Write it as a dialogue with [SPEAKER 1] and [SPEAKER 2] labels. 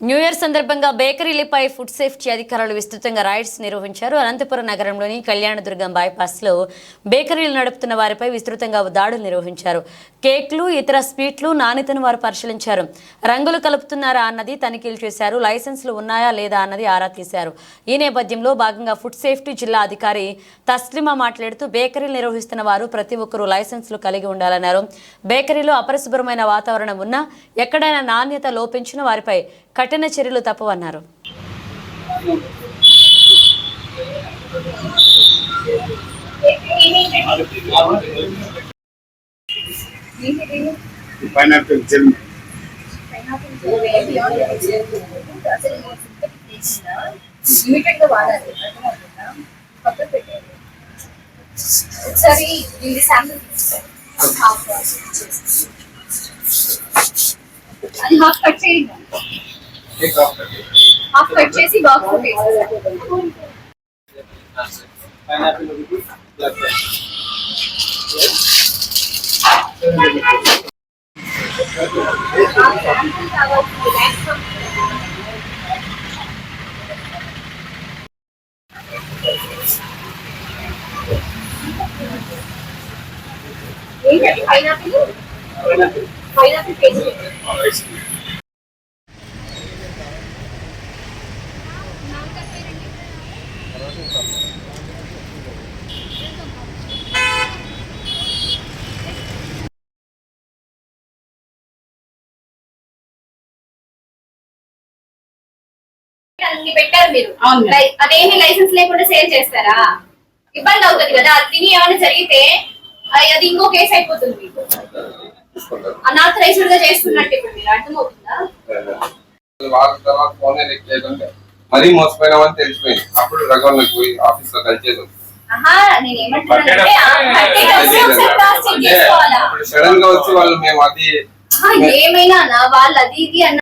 [SPEAKER 1] New year సందర్భంగా బేకరీలపై food safety అధికారులు విస్తృతంగా రైడ్స్ నిర్వహించారు. అనంతపురం నగరంలోని కళ్యాణదుర్గం బైపాస్లో బేకరీలు నడుపుతున్న వారిపై విస్తృతంగా దాడులు నిర్వహించారు. కేక్లు, ఇతర స్వీట్లు నాణ్యతను వారు పరిశీలించారు. రంగులు కలుపుతున్నారా అన్నది తనిఖీలు చేశారు. లైసెన్సులు ఉన్నాయా లేదా అన్నది ఆరా తీశారు. ఈ నేపథ్యంలో భాగంగా ఫుడ్ సేఫ్టీ జిల్లా అధికారి తస్లిమా మాట్లాడుతూ బేకరీలు నిర్వహిస్తున్న వారు ప్రతి ఒక్కరూ లైసెన్సులు కలిగి ఉండాలన్నారు. బేకరీలో అపరిశుభ్రమైన వాతావరణం ఉన్నా, ఎక్కడైనా నాణ్యత లోపించిన వారిపై కఠిన చర్యలు తప్పవన్నారు.
[SPEAKER 2] ఒకసారి అది హాఫ్ కట్ చేయండి. హాఫ్ కట్ చేసి బాక్స్ లో వేసేయండి. ఏంటండి పైనాపిల్ కేజీ పెట్టారు మీరు. అదేమి లైసెన్స్ లేకుండా సేల్ చేస్తారా? ఇబ్బంది అవుతుంది కదా. అది తిని ఏమైనా జరిగితే అది ఇంకో కేసు అయిపోతుంది. మీకు అనాథరైజ్డ్ గా చేస్తున్నట్టు ఇప్పుడు మీరు అర్థమవుతుందా?
[SPEAKER 3] మరీ మోసపోయినామని తెలిసిపోయింది. అప్పుడు రఘవన్నకి పోయి ఆఫీస్ లో కలిసేది.
[SPEAKER 2] నేనేమంటున్నానంటే
[SPEAKER 3] సడన్ గా వచ్చి వాళ్ళు మేము అది
[SPEAKER 2] ఏమైనా వాళ్ళు అది ఇది అన్న